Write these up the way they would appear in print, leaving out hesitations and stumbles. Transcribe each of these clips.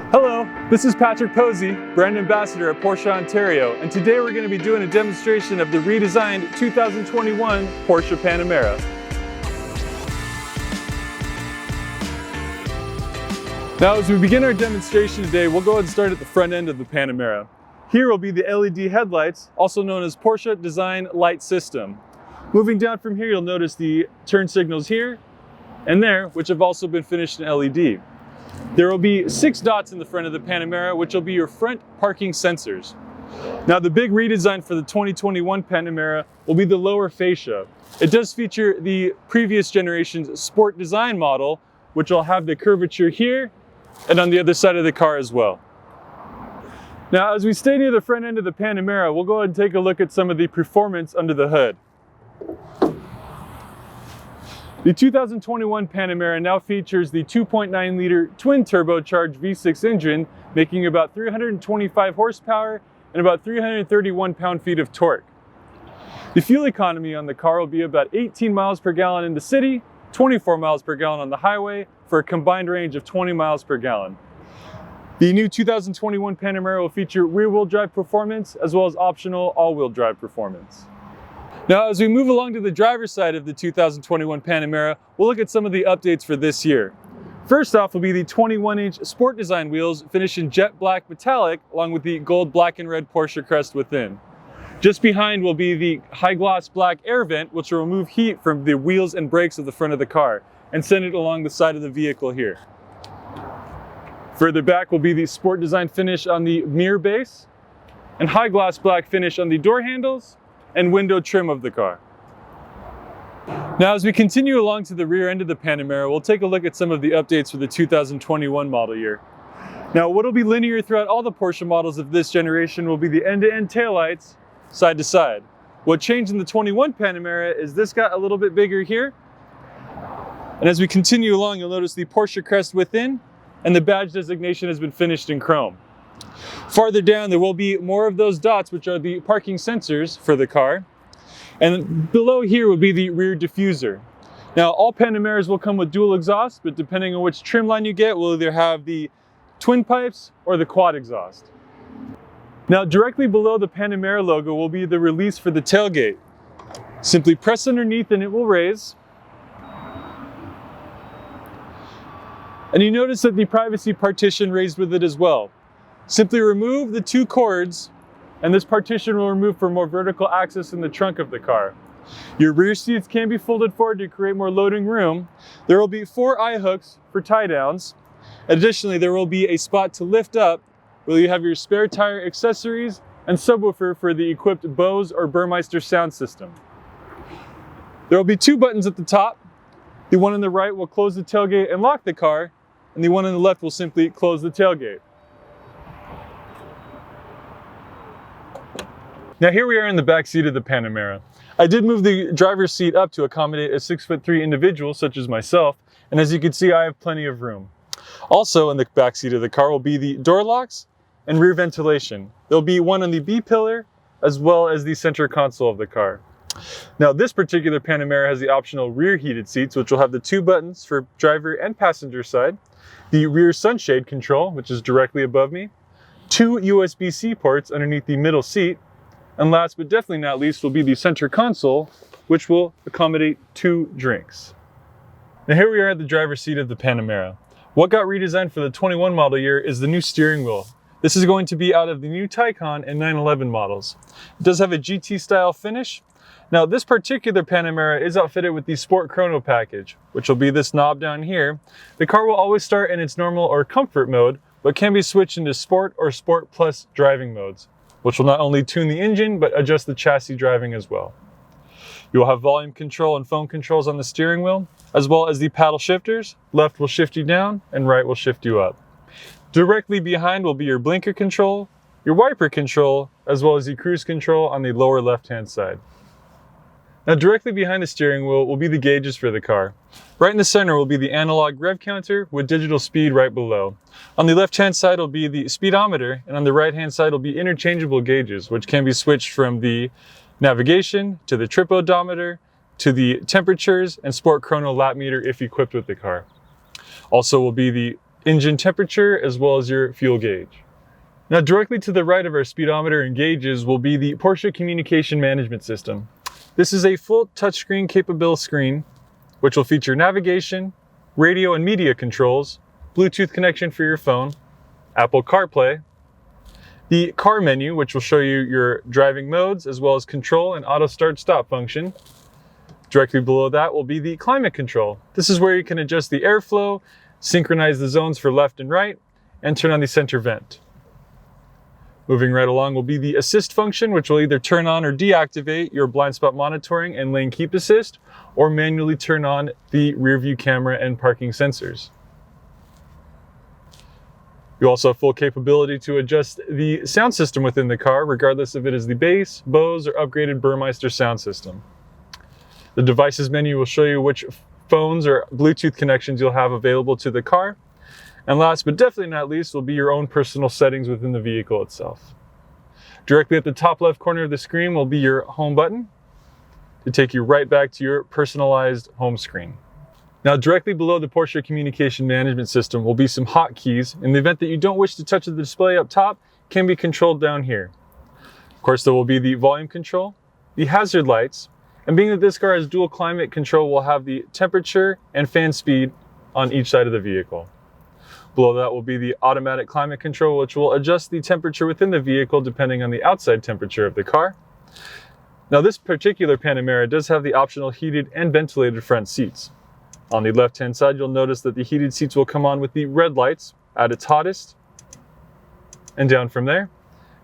Hello, this is Patrick Posey, brand ambassador at Porsche Ontario, and today we're going to be doing a demonstration of the redesigned 2021 Porsche Panamera. Now, as we begin our demonstration today, we'll go ahead and start at the front end of the Panamera. Here will be the LED headlights, also known as Porsche Design Light System. Moving down from here, you'll notice the turn signals here and there, which have also been finished in LED. There will be 6 dots in the front of the Panamera, which will be your front parking sensors. Now, the big redesign for the 2021 Panamera will be the lower fascia. It does feature the previous generation's Sport design model, which will have the curvature here and on the other side of the car as well. Now, as we stay near the front end of the Panamera, we'll go ahead and take a look at some of the performance under the hood. The 2021 Panamera now features the 2.9 liter twin turbocharged V6 engine, making about 325 horsepower and about 331 pound-feet of torque. The fuel economy on the car will be about 18 miles per gallon in the city, 24 miles per gallon on the highway, for a combined range of 20 miles per gallon. The new 2021 Panamera will feature rear-wheel drive performance as well as optional all-wheel drive performance. Now, as we move along to the driver's side of the 2021 Panamera, we'll look at some of the updates for this year. First off will be the 21-inch Sport design wheels finished in jet black metallic, along with the gold, black, and red Porsche crest within. Just behind will be the high-gloss black air vent, which will remove heat from the wheels and brakes of the front of the car and send it along the side of the vehicle here. Further back will be the Sport design finish on the mirror base and high-gloss black finish on the door handles and window trim of the car. Now, as we continue along to the rear end of the Panamera, we'll take a look at some of the updates for the 2021 model year. Now, what will be linear throughout all the Porsche models of this generation will be the end-to-end taillights, side to side. What changed in the 21 Panamera is this got a little bit bigger here. And as we continue along, you'll notice the Porsche crest within, and the badge designation has been finished in chrome. Farther down, there will be more of those dots, which are the parking sensors for the car. And below here will be the rear diffuser. Now, all Panameras will come with dual exhaust, but depending on which trim line you get, we'll either have the twin pipes or the quad exhaust. Now, directly below the Panamera logo will be the release for the tailgate. Simply press underneath and it will raise. And you notice that the privacy partition raised with it as well. Simply remove the 2 cords and this partition will remove for more vertical access in the trunk of the car. Your rear seats can be folded forward to create more loading room. There will be 4 eye hooks for tie downs. Additionally, there will be a spot to lift up where you have your spare tire accessories and subwoofer for the equipped Bose or Burmeister sound system. There will be 2 buttons at the top. The one on the right will close the tailgate and lock the car, and the one on the left will simply close the tailgate. Now, here we are in the back seat of the Panamera. I did move the driver's seat up to accommodate a 6'3" individual such as myself, and as you can see, I have plenty of room. Also in the back seat of the car will be the door locks and rear ventilation. There'll be one on the B pillar as well as the center console of the car. Now, this particular Panamera has the optional rear heated seats, which will have the 2 buttons for driver and passenger side, the rear sunshade control, which is directly above me, 2 USB-C ports underneath the middle seat, and last but definitely not least will be the center console, which will accommodate 2 drinks. Now, here we are at the driver's seat of the Panamera. What got redesigned for the 21 model year is the new steering wheel. This is going to be out of the new Taycan and 911 models. It does have a GT style finish. Now, this particular Panamera is outfitted with the Sport Chrono package, which will be this knob down here. The car will always start in its normal or comfort mode, but can be switched into Sport or Sport Plus driving modes, which will not only tune the engine, but adjust the chassis driving as well. You will have volume control and phone controls on the steering wheel, as well as the paddle shifters. Left will shift you down and right will shift you up. Directly behind will be your blinker control, your wiper control, as well as the cruise control on the lower left-hand side. Now, directly behind the steering wheel will be the gauges for the car. Right in the center will be the analog rev counter with digital speed right below. On the left-hand side will be the speedometer, and on the right-hand side will be interchangeable gauges, which can be switched from the navigation to the trip odometer to the temperatures and Sport Chrono lap meter if equipped with the car. Also will be the engine temperature, as well as your fuel gauge. Now directly to the right of our speedometer and gauges will be the Porsche Communication Management System. This is a full touchscreen capable screen, which will feature navigation, radio and media controls, Bluetooth connection for your phone, Apple CarPlay, the car menu, which will show you your driving modes, as well as control and auto start stop function. Directly below that will be the climate control. This is where you can adjust the airflow, synchronize the zones for left and right, and turn on the center vent. Moving right along will be the assist function, which will either turn on or deactivate your blind spot monitoring and lane keep assist, or manually turn on the rear view camera and parking sensors. You also have full capability to adjust the sound system within the car, regardless if it is the bass, Bose, or upgraded Burmeister sound system. The devices menu will show you which phones or Bluetooth connections you'll have available to the car. And last but definitely not least will be your own personal settings within the vehicle itself. Directly at the top left corner of the screen will be your home button to take you right back to your personalized home screen. Now directly below the Porsche Communication Management System will be some hotkeys. In the event that you don't wish to touch the display up top, can be controlled down here. Of course, there will be the volume control, the hazard lights, and being that this car has dual climate control, we'll have the temperature and fan speed on each side of the vehicle. Below that will be the automatic climate control, which will adjust the temperature within the vehicle depending on the outside temperature of the car. Now this particular Panamera does have the optional heated and ventilated front seats. On the left-hand side, you'll notice that the heated seats will come on with the red lights at its hottest and down from there.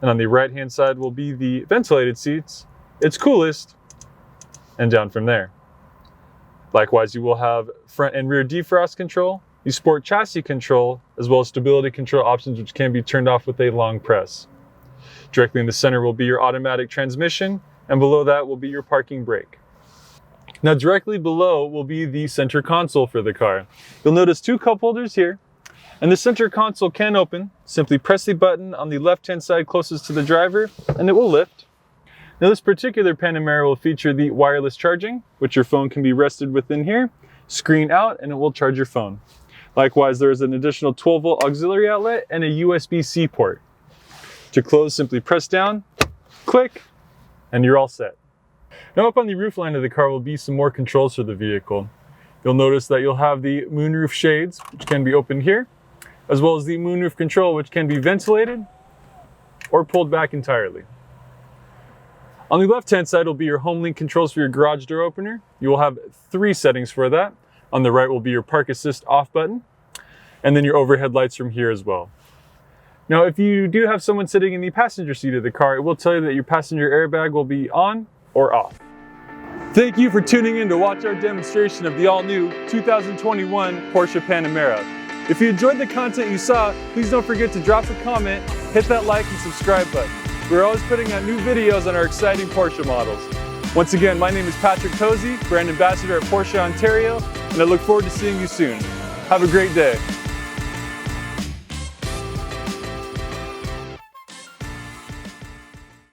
And on the right-hand side will be the ventilated seats, its coolest, and down from there. Likewise, you will have front and rear defrost control, the sport chassis control, as well as stability control options, which can be turned off with a long press. Directly in the center will be your automatic transmission, and below that will be your parking brake. Now directly below will be the center console for the car. You'll notice two cup holders here, and the center console can open. Simply press the button on the left-hand side closest to the driver, and it will lift. Now this particular Panamera will feature the wireless charging, which your phone can be rested within here, screen out, and it will charge your phone. Likewise, there is an additional 12-volt auxiliary outlet and a USB-C port. To close, simply press down, click, and you're all set. Now up on the roof line of the car will be some more controls for the vehicle. You'll notice that you'll have the moonroof shades, which can be opened here, as well as the moonroof control, which can be ventilated or pulled back entirely. On the left-hand side will be your home link controls for your garage door opener. You will have 3 settings for that. On the right will be your park assist off button, and then your overhead lights from here as well. Now, if you do have someone sitting in the passenger seat of the car, it will tell you that your passenger airbag will be on or off. Thank you for tuning in to watch our demonstration of the all-new 2021 Porsche Panamera. If you enjoyed the content you saw, please don't forget to drop a comment, hit that like and subscribe button. We're always putting out new videos on our exciting Porsche models. Once again, my name is Patrick Tozy, brand ambassador at Porsche Ontario, and I look forward to seeing you soon. Have a great day.